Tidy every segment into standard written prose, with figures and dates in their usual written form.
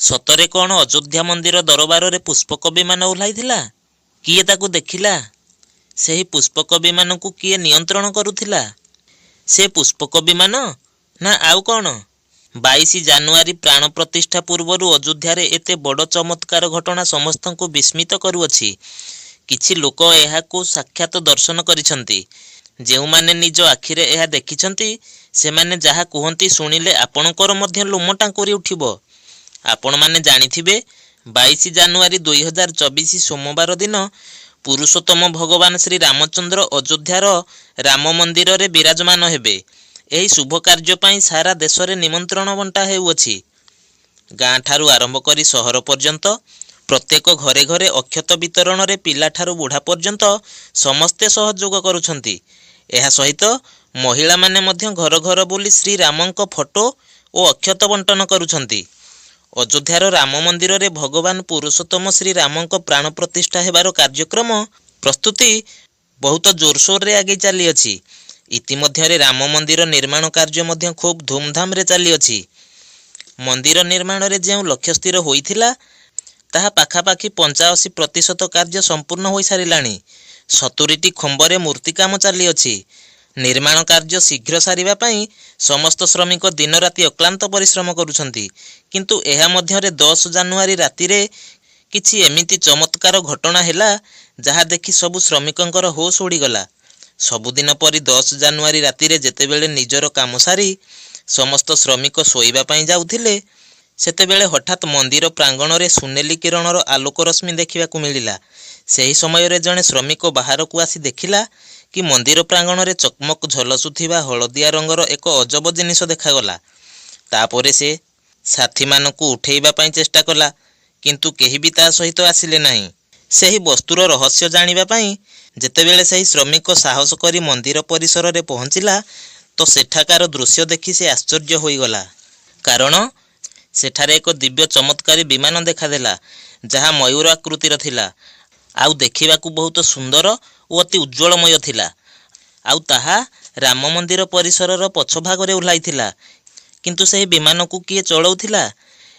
ସତରେ କ'ଣ ଅଯୋଧ୍ୟା ମନ୍ଦିର ଦରବାରରେ ପୁଷ୍ପକ ବିମାନ ଓହ୍ଲାଇଥିଲା? କିଏ ତାକୁ ଦେଖିଲା? ସେହି ପୁଷ୍ପକ ବିମାନକୁ କିଏ ନିୟନ୍ତ୍ରଣ କରୁଥିଲା? ସେ ପୁଷ୍ପକ ବିମାନ ନା ଆଉ କ'ଣ? 22 ଜାନୁଆରୀ ପ୍ରାଣ ପ୍ରତିଷ୍ଠା ପୂର୍ବରୁ ଅଯୋଧ୍ୟାରେ ଏତେ ବଡ଼ ଚମତ୍କାର ଘଟଣା ସମସ୍ତଙ୍କୁ ବିସ୍ମିତ କରୁଅଛି। କିଛି ଲୋକ ଏହାକୁ ସାକ୍ଷାତ ଦର୍ଶନ କରିଛନ୍ତି। ଯେଉଁମାନେ ନିଜ ଆଖିରେ ଏହା ଦେଖିଛନ୍ତି ସେମାନେ ଯାହା କୁହନ୍ତି ଶୁଣିଲେ ଆପଣଙ୍କର ମଧ୍ୟ ଲୋମ ଟାଙ୍କୁରି ଉଠିବ। ଆପଣମାନେ ଜାଣିଥିବେ 22 ଜାନୁଆରୀ 2024 ସୋମବାର ଦିନ ପୁରୁଷୋତ୍ତମ ଭଗବାନ ଶ୍ରୀ ରାମଚନ୍ଦ୍ର ଅଯୋଧ୍ୟାର ରାମ ମନ୍ଦିରରେ ବିରାଜମାନ ହେବେ। ଏହି ଶୁଭ କାର୍ଯ୍ୟ ପାଇଁ ସାରା ଦେଶରେ ନିମନ୍ତ୍ରଣ ବଣ୍ଟା ହେଉଅଛି। ଗାଁ ଠାରୁ ଆରମ୍ଭ କରି ସହର ପର୍ଯ୍ୟନ୍ତ ପ୍ରତ୍ୟେକ ଘରେ ଘରେ ଅକ୍ଷତ ବିତରଣରେ ପିଲାଠାରୁ ବୁଢ଼ା ପର୍ଯ୍ୟନ୍ତ ସମସ୍ତେ ସହଯୋଗ କରୁଛନ୍ତି। ଏହା ସହିତ ମହିଳାମାନେ ମଧ୍ୟ ଘର ଘର ବୁଲି ଶ୍ରୀରାମଙ୍କ ଫଟୋ ଓ ଅକ୍ଷତ ବଣ୍ଟନ କରୁଛନ୍ତି। ଅଯୋଧ୍ୟାର ରାମ ମନ୍ଦିରରେ ଭଗବାନ ପୁରୁଷୋତ୍ତମ ଶ୍ରୀରାମଙ୍କ ପ୍ରାଣ ପ୍ରତିଷ୍ଠା ହେବାର କାର୍ଯ୍ୟକ୍ରମ ପ୍ରସ୍ତୁତି ବହୁତ ଜୋରସୋରରେ ଆଗେଇ ଚାଲିଅଛି। ଇତିମଧ୍ୟରେ ରାମ ମନ୍ଦିର ନିର୍ମାଣ କାର୍ଯ୍ୟ ମଧ୍ୟ ଖୁବ୍ ଧୁମଧାମରେ ଚାଲିଅଛି। ମନ୍ଦିର ନିର୍ମାଣରେ ଯେଉଁ ଲକ୍ଷ୍ୟ ସ୍ଥିର ହୋଇଥିଲା ତାହା ପାଖାପାଖି 85% କାର୍ଯ୍ୟ ସମ୍ପୂର୍ଣ୍ଣ ହୋଇସାରିଲାଣି। 70ଟି ଖମ୍ବରେ ମୂର୍ତ୍ତି କାମ ଚାଲିଅଛି। ନିର୍ମାଣ କାର୍ଯ୍ୟ ଶୀଘ୍ର ସାରିବା ପାଇଁ ସମସ୍ତ ଶ୍ରମିକ ଦିନରାତି ଅକ୍ଲାନ୍ତ ପରିଶ୍ରମ କରୁଛନ୍ତି। କିନ୍ତୁ ଏହା ମଧ୍ୟରେ 10 ଜାନୁଆରୀ ରାତିରେ କିଛି ଏମିତି ଚମତ୍କାର ଘଟଣା ହେଲା ଯାହା ଦେଖି ସବୁ ଶ୍ରମିକଙ୍କର ହୋସ୍ ଉଡ଼ିଗଲା। ସବୁଦିନ ପରି 10 ଜାନୁଆରୀ ରାତିରେ ଯେତେବେଳେ ନିଜର କାମ ସାରି ସମସ୍ତ ଶ୍ରମିକ ଶୋଇବା ପାଇଁ ଯାଉଥିଲେ ସେତେବେଳେ ହଠାତ୍ ମନ୍ଦିର ପ୍ରାଙ୍ଗଣରେ ସୁନେଲି କିରଣର ଆଲୋକ ରଶ୍ମି ଦେଖିବାକୁ ମିଳିଲା। ସେହି ସମୟରେ ଜଣେ ଶ୍ରମିକ ବାହାରକୁ ଆସି ଦେଖିଲା କି ମନ୍ଦିର ପ୍ରାଙ୍ଗଣରେ ଚକମକ ଝଲସୁଥିବା ହଳଦିଆ ରଙ୍ଗର ଏକ ଅଜବ ଜିନିଷ ଦେଖାଗଲା। ତାପରେ ସେ ସାଥୀମାନଙ୍କୁ ଉଠେଇବା ପାଇଁ ଚେଷ୍ଟା କଲା, କିନ୍ତୁ କେହି ବି ତା ସହିତ ଆସିଲେ ନାହିଁ। ସେହି ବସ୍ତୁର ରହସ୍ୟ ଜାଣିବା ପାଇଁ ଯେତେବେଳେ ସେହି ଶ୍ରମିକ ସାହସ କରି ମନ୍ଦିର ପରିସରରେ ପହଞ୍ଚିଲା ତ ସେଠାକାର ଦୃଶ୍ୟ ଦେଖି ସେ ଆଶ୍ଚର୍ଯ୍ୟ ହୋଇଗଲା। କାରଣ ସେଠାରେ ଏକ ଦିବ୍ୟ ଚମତ୍କାରୀ ବିମାନ ଦେଖାଦେଲା ଯାହା ମୟୂର ଆକୃତିର ଥିଲା। ଆଉ ଦେଖିବାକୁ ବହୁତ ସୁନ୍ଦର ଓ ଅତି ଉଜ୍ଜଳମୟ ଥିଲା। ଆଉ ତାହା ରାମ ମନ୍ଦିର ପରିସରର ପଛଭାଗରେ ଓହ୍ଲାଇଥିଲା। କିନ୍ତୁ ସେହି ବିମାନକୁ କିଏ ଚଳାଉଥିଲା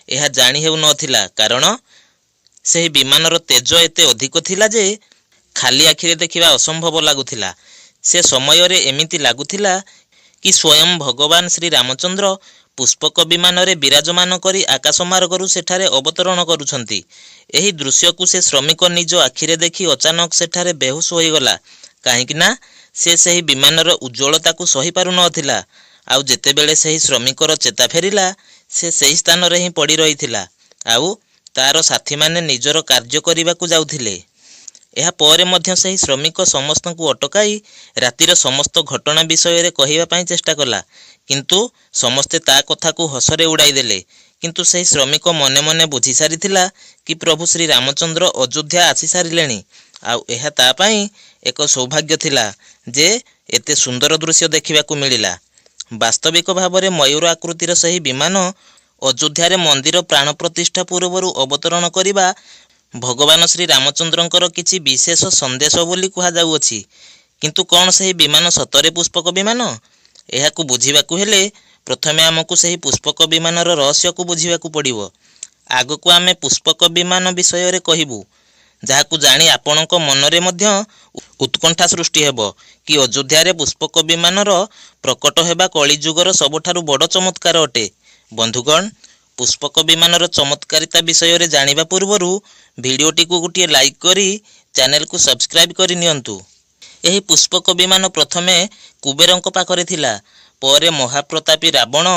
ଏହା ଜାଣି ହେଉନଥିଲା। କାରଣ ସେହି ବିମାନର ତେଜ ଏତେ ଅଧିକ ଥିଲା ଯେ ଖାଲି ଆଖିରେ ଦେଖିବା ଅସମ୍ଭବ ଲାଗୁଥିଲା। ସେ ସମୟରେ ଏମିତି ଲାଗୁଥିଲା କି ସ୍ୱୟଂ ଭଗବାନ ଶ୍ରୀ ରାମଚନ୍ଦ୍ର ପୁଷ୍ପକ ବିମାନରେ ବିରାଜମାନ କରି ଆକାଶ ମାର୍ଗରୁ ସେଠାରେ ଅବତରଣ କରୁଛନ୍ତି। ଏହି ଦୃଶ୍ୟକୁ ସେ ଶ୍ରମିକ ନିଜ ଆଖିରେ ଦେଖି ଅଚାନକ ସେଠାରେ ବେହୋସ ହୋଇଗଲା। କାହିଁକି ନା ସେ ସେହି ବିମାନର ଉଜ୍ଜ୍ୱଳତାକୁ ସହିପାରୁନଥିଲା। ଆଉ ଯେତେବେଳେ ସେହି ଶ୍ରମିକର ଚେତା ଫେରିଲା ସେ ସେହି ସ୍ଥାନରେ ହିଁ ପଡ଼ି ରହିଥିଲା। ଆଉ ତାର ସାଥୀମାନେ ନିଜର କାର୍ଯ୍ୟ କରିବାକୁ ଯାଉଥିଲେ। ଏହା ପରେ ମଧ୍ୟ ସେହି ଶ୍ରମିକ ସମସ୍ତଙ୍କୁ ଅଟକାଇ ରାତିର ସମସ୍ତ ଘଟଣା ବିଷୟରେ କହିବା ପାଇଁ ଚେଷ୍ଟା କଲା। କିନ୍ତୁ ସମସ୍ତେ ତା କଥାକୁ ହସରେ ଉଡ଼ାଇ ଦେଲେ। କିନ୍ତୁ ସେହି ଶ୍ରମିକ ମନେ ମନେ ବୁଝି ସାରିଥିଲା କି ପ୍ରଭୁ ଶ୍ରୀ ରାମଚନ୍ଦ୍ର ଅଯୋଧ୍ୟା ଆସିସାରିଲେଣି। ଆଉ ଏହା ତା ପାଇଁ ଏକ ସୌଭାଗ୍ୟ ଥିଲା ଯେ ଏତେ ସୁନ୍ଦର ଦୃଶ୍ୟ ଦେଖିବାକୁ ମିଳିଲା। ବାସ୍ତବିକ ଭାବରେ ମୟୂର ଆକୃତିର ସେହି ବିମାନ ଅଯୋଧ୍ୟାରେ ମନ୍ଦିର ପ୍ରାଣ ପ୍ରତିଷ୍ଠା ପୂର୍ବରୁ ଅବତରଣ କରିବା ଭଗବାନ ଶ୍ରୀ ରାମଚନ୍ଦ୍ରଙ୍କର କିଛି ବିଶେଷ ସନ୍ଦେଶ ବୋଲି କୁହାଯାଉଅଛି। କିନ୍ତୁ କ'ଣ ସେହି ବିମାନ ସତରେ ପୁଷ୍ପକ ବିମାନ? ଏହାକୁ ବୁଝିବାକୁ ହେଲେ ପ୍ରଥମେ ଆମକୁ ସେହି ପୁଷ୍ପକ ବିମାନର ରହସ୍ୟକୁ ବୁଝିବାକୁ ପଡ଼ିବ। ଆଗକୁ ଆମେ ପୁଷ୍ପକ ବିମାନ ବିଷୟରେ କହିବୁ, ଯାହାକୁ ଜାଣି ଆପଣଙ୍କ ମନରେ ମଧ୍ୟ ଉତ୍କଣ୍ଠା ସୃଷ୍ଟି ହେବ କି ଅଯୋଧ୍ୟାରେ ପୁଷ୍ପକ ବିମାନର ପ୍ରକଟ ହେବା କଳିଯୁଗର ସବୁଠାରୁ ବଡ଼ ଚମତ୍କାର ଅଟେ। ବନ୍ଧୁଗଣ, ପୁଷ୍ପକ ବିମାନର ଚମତ୍କାରିତା ବିଷୟରେ ଜାଣିବା ପୂର୍ବରୁ ଭିଡ଼ିଓଟିକୁ ଗୋଟିଏ ଲାଇକ୍ କରି ଚ୍ୟାନେଲକୁ ସବସ୍କ୍ରାଇବ୍ କରି ନିଅନ୍ତୁ। ଏହି ପୁଷ୍ପକ ବିମାନ ପ୍ରଥମେ କୁବେରଙ୍କ ପାଖରେ ଥିଲା। ପରେ ମହାପ୍ରତାପୀ ରାବଣ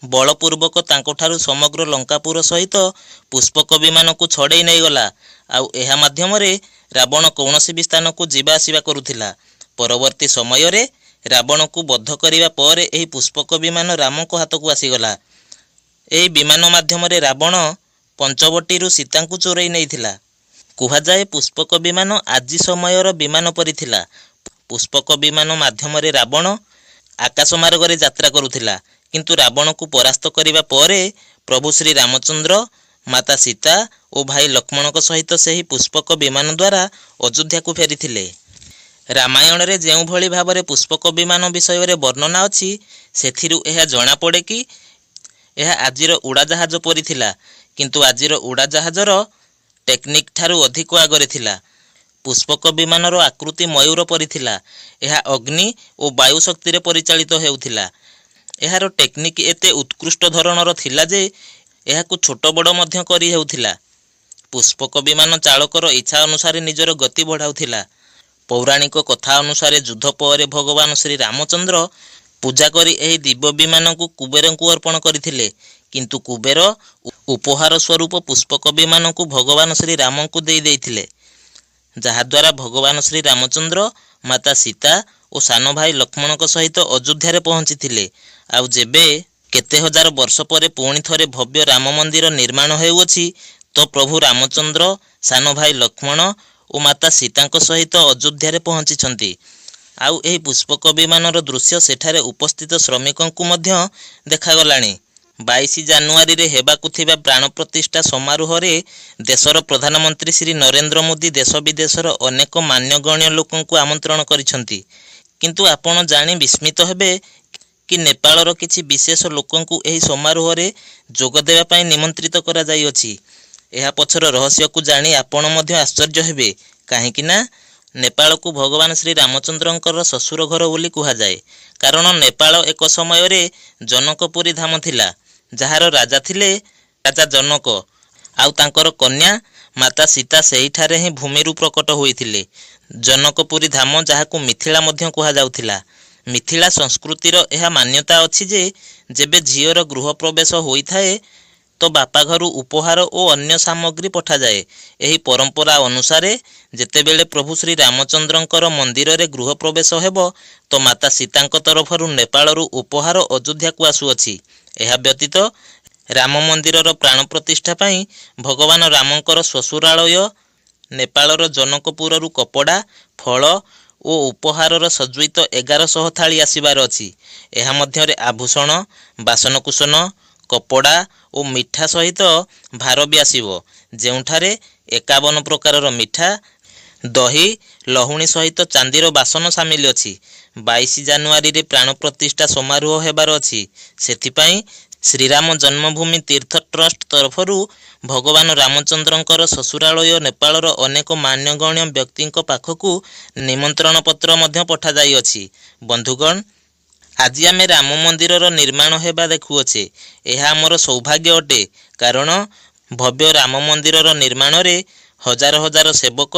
ବଳପୂର୍ବକ ତାଙ୍କଠାରୁ ସମଗ୍ର ଲଙ୍କାପୁର ସହିତ ପୁଷ୍ପକ ବିମାନକୁ ଛଡ଼େଇ ନେଇଗଲା। ଆଉ ଏହା ମାଧ୍ୟମରେ ରାବଣ କୌଣସି ବି ସ୍ଥାନକୁ ଯିବା ଆସିବା କରୁଥିଲା। ପରବର୍ତ୍ତୀ ସମୟରେ ରାବଣକୁ ବଧ କରିବା ପରେ ଏହି ପୁଷ୍ପକ ବିମାନ ରାମଙ୍କ ହାତକୁ ଆସିଗଲା। ଏହି ବିମାନ ମାଧ୍ୟମରେ ରାବଣ ପଞ୍ଚବଟୀରୁ ସୀତାଙ୍କୁ ଚୋରେଇ ନେଇଥିଲା। କୁହାଯାଏ ପୁଷ୍ପକ ବିମାନ ଆଜି ସମୟର ବିମାନ ପରି ଥିଲା। ପୁଷ୍ପକ ବିମାନ ମାଧ୍ୟମରେ ରାବଣ ଆକାଶ ମାର୍ଗରେ ଯାତ୍ରା କରୁଥିଲା। କିନ୍ତୁ ରାବଣକୁ ପରାସ୍ତ କରିବା ପରେ ପ୍ରଭୁ ଶ୍ରୀ ରାମଚନ୍ଦ୍ର ମାତା ସୀତା ଓ ଭାଇ ଲକ୍ଷ୍ମଣଙ୍କ ସହିତ ସେହି ପୁଷ୍ପକ ବିମାନ ଦ୍ୱାରା ଅଯୋଧ୍ୟାକୁ ଫେରିଥିଲେ। ରାମାୟଣରେ ଯେଉଁଭଳି ଭାବରେ ପୁଷ୍ପକ ବିମାନ ବିଷୟରେ ବର୍ଣ୍ଣନା ଅଛି ସେଥିରୁ ଏହା ଜଣାପଡ଼େ କି ଏହା ଆଜିର ଉଡ଼ାଜାହାଜ ପରି ଥିଲା। କିନ୍ତୁ ଆଜିର ଉଡ଼ାଜାହାଜର ଟେକ୍ନିକ୍ ଠାରୁ ଅଧିକ ଆଗରେ ଥିଲା। ପୁଷ୍ପକ ବିମାନର ଆକୃତି ମୟୂର ପରି ଥିଲା। ଏହା ଅଗ୍ନି ଓ ବାୟୁ ଶକ୍ତିରେ ପରିଚାଳିତ ହେଉଥିଲା। ଏହାର ଟେକ୍ନିକ୍ ଏତେ ଉତ୍କୃଷ୍ଟ ଧରଣର ଥିଲା ଯେ ଏହାକୁ ଛୋଟ ବଡ଼ ମଧ୍ୟ କରି ହେଉଥିଲା। ପୁଷ୍ପକ ବିମାନ ଚାଳକର ଇଚ୍ଛା ଅନୁସାରେ ନିଜର ଗତି ବଢ଼ାଉଥିଲା। ପୌରାଣିକ କଥା ଅନୁସାରେ ଯୁଦ୍ଧ ପରେ ଭଗବାନ ଶ୍ରୀ ରାମଚନ୍ଦ୍ର ପୂଜା କରି ଏହି ଦିବ୍ୟ ବିମାନକୁ କୁବେରଙ୍କୁ ଅର୍ପଣ କରିଥିଲେ। କିନ୍ତୁ କୁବେର ଉପହାର ସ୍ୱରୂପ ପୁଷ୍ପକ ବିମାନକୁ ଭଗବାନ ଶ୍ରୀରାମଙ୍କୁ ଦେଇଥିଲେ, ଯାହାଦ୍ୱାରା ଭଗବାନ ଶ୍ରୀ ରାମଚନ୍ଦ୍ର ମାତା ସୀତା ଓ ସାନ ଭାଇ ଲକ୍ଷ୍ମଣଙ୍କ ସହିତ ଅଯୋଧ୍ୟାରେ ପହଞ୍ଚିଥିଲେ। ଆଉ ଯେବେ କେତେ ହଜାର ବର୍ଷ ପରେ ପୁଣି ଥରେ ଭବ୍ୟ ରାମ ମନ୍ଦିର ନିର୍ମାଣ ହେଉଅଛି, ତ ପ୍ରଭୁ ରାମଚନ୍ଦ୍ର ସାନ ଭାଇ ଲକ୍ଷ୍ମଣ ଓ ମାତା ସୀତାଙ୍କ ସହିତ ଅଯୋଧ୍ୟାରେ ପହଞ୍ଚିଛନ୍ତି। ଆଉ ଏହି ପୁଷ୍ପକ ବିମାନର ଦୃଶ୍ୟ ସେଠାରେ ଉପସ୍ଥିତ ଶ୍ରମିକଙ୍କୁ ମଧ୍ୟ ଦେଖାଗଲାଣି। 22 ଜାନୁଆରୀରେ ହେବାକୁ ଥିବା ପ୍ରାଣ ପ୍ରତିଷ୍ଠା ସମାରୋହରେ ଦେଶର ପ୍ରଧାନମନ୍ତ୍ରୀ ଶ୍ରୀ ନରେନ୍ଦ୍ର ମୋଦି ଦେଶ ବିଦେଶର ଅନେକ ମାନ୍ୟଗଣ୍ୟ ଲୋକଙ୍କୁ ଆମନ୍ତ୍ରଣ କରିଛନ୍ତି। କିନ୍ତୁ ଆପଣ ଜାଣି ବିସ୍ମିତ ହେବେ କି ନେପାଳର କିଛି ବିଶେଷ ଲୋକଙ୍କୁ ଏହି ସମାରୋହରେ ଯୋଗ ଦେବା ପାଇଁ ନିମନ୍ତ୍ରିତ କରାଯାଇଅଛି। ଏହା ପଛର ରହସ୍ୟକୁ ଜାଣି ଆପଣ ମଧ୍ୟ ଆଶ୍ଚର୍ଯ୍ୟ ହେବେ। କାହିଁକି ନା ନେପାଳକୁ ଭଗବାନ ଶ୍ରୀ ରାମଚନ୍ଦ୍ରଙ୍କର ଶ୍ୱଶୁର ଘର ବୋଲି କୁହାଯାଏ। କାରଣ ନେପାଳ ଏକ ସମୟରେ ଜନକପୁରୀ ଧାମ ଥିଲା, ଯାହାର ରାଜା ଥିଲେ ରାଜା ଜନକ, ଆଉ ତାଙ୍କର କନ୍ୟା ମାତା ସୀତା ସେହିଠାରେ ହିଁ ଭୂମିରୁ ପ୍ରକଟ ହୋଇଥିଲେ। ଜନକପୁରୀ ଧାମ, ଯାହାକୁ ମିଥିଳା ମଧ୍ୟ କୁହାଯାଉଥିଲା। ମିଥିଳା ସଂସ୍କୃତିର ଏହା ମାନ୍ୟତା ଅଛି ଯେ ଯେବେ ଝିଅର ଗୃହ ପ୍ରବେଶ ହୋଇଥାଏ ତ ବାପା ଘରୁ ଉପହାର ଓ ଅନ୍ୟ ସାମଗ୍ରୀ ପଠାଯାଏ। ଏହି ପରମ୍ପରା ଅନୁସାରେ ଯେତେବେଳେ ପ୍ରଭୁ ଶ୍ରୀ ରାମଚନ୍ଦ୍ରଙ୍କର ମନ୍ଦିରରେ ଗୃହ ପ୍ରବେଶ ହେବ, ତ ମାତା ସୀତାଙ୍କ ତରଫରୁ ନେପାଳରୁ ଉପହାର ଅଯୋଧ୍ୟାକୁ ଆସୁଅଛି। ଏହା ବ୍ୟତୀତ ରାମ ମନ୍ଦିରର ପ୍ରାଣ ପ୍ରତିଷ୍ଠା ପାଇଁ ଭଗବାନ ରାମଙ୍କର ଶ୍ୱଶୁରାଳୟ ନେପାଳର ଜନକପୁରରୁ କପଡ଼ା, ଫଳ ଓ ଉପହାରର ସଜ୍ଜିତ 1100 ଥାଳି ଆସିବାର ଅଛି। ଏହା ମଧ୍ୟରେ ଆଭୂଷଣ, ବାସନକୁସନ, କପଡ଼ା ଓ ମିଠା ସହିତ ଭାର ବି ଆସିବ, ଯେଉଁଠାରେ 51 ପ୍ରକାରର ମିଠା, ଦହି, ଲହୁଣୀ ସହିତ ଚାନ୍ଦିର ବାସନ ସାମିଲ ଅଛି। 22 ଜାନୁଆରୀରେ ପ୍ରାଣ ପ୍ରତିଷ୍ଠା ସମାରୋହ ହେବାର ଅଛି। ସେଥିପାଇଁ ଶ୍ରୀରାମ ଜନ୍ମଭୂମି ତୀର୍ଥ ଟ୍ରଷ୍ଟ ତରଫରୁ ଭଗବାନ ରାମଚନ୍ଦ୍ରଙ୍କର ଶ୍ୱଶୁରାଳୟ ନେପାଳର ଅନେକ ମାନ୍ୟଗଣ୍ୟ ବ୍ୟକ୍ତିଙ୍କ ପାଖକୁ ନିମନ୍ତ୍ରଣ ପତ୍ର ମଧ୍ୟ ପଠାଯାଇଅଛି। ବନ୍ଧୁଗଣ, ଆଜି ଆମେ ରାମ ମନ୍ଦିରର ନିର୍ମାଣ ହେବା ଦେଖୁଅଛେ। ଏହା ଆମର ସୌଭାଗ୍ୟ ଅଟେ, କାରଣ ଭବ୍ୟ ରାମ ମନ୍ଦିରର ନିର୍ମାଣରେ ହଜାର ହଜାର ସେବକ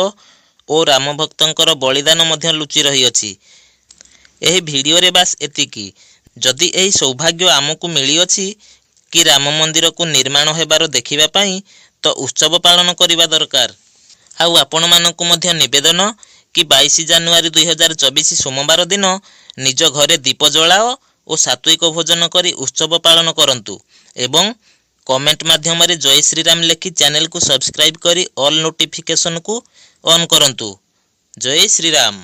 ଓ ରାମ ଭକ୍ତଙ୍କର ବଳିଦାନ ମଧ୍ୟ ଲୁଚି ରହିଅଛି। ଏହି ଭିଡ଼ିଓରେ ବାସ୍ ଏତିକି। ଯଦି ଏହି ସୌଭାଗ୍ୟ ଆମକୁ ମିଳିଅଛି କି ରାମ ମନ୍ଦିରକୁ ନିର୍ମାଣ ହେବାର ଦେଖିବା ପାଇଁ, ତ ଉତ୍ସବ ପାଳନ କରିବା ଦରକାର। ଆଉ ଆପଣମାନଙ୍କୁ ମଧ୍ୟ ନିବେଦନ କି 22 ଜାନୁଆରୀ 2024 ସୋମବାର ଦିନ ନିଜ ଘରେ ଦୀପ ଜଳାଅ ଓ ସାତ୍ୱିକ ଭୋଜନ କରି ଉତ୍ସବ ପାଳନ କରନ୍ତୁ ଏବଂ କମେଣ୍ଟ ମାଧ୍ୟମରେ ଜୟ ଶ୍ରୀରାମ ଲେଖି ଚ୍ୟାନେଲକୁ ସବସ୍କ୍ରାଇବ୍ କରି ଅଲ୍ ନୋଟିଫିକେସନକୁ ଅନ୍ କରନ୍ତୁ। ଜୟ ଶ୍ରୀରାମ।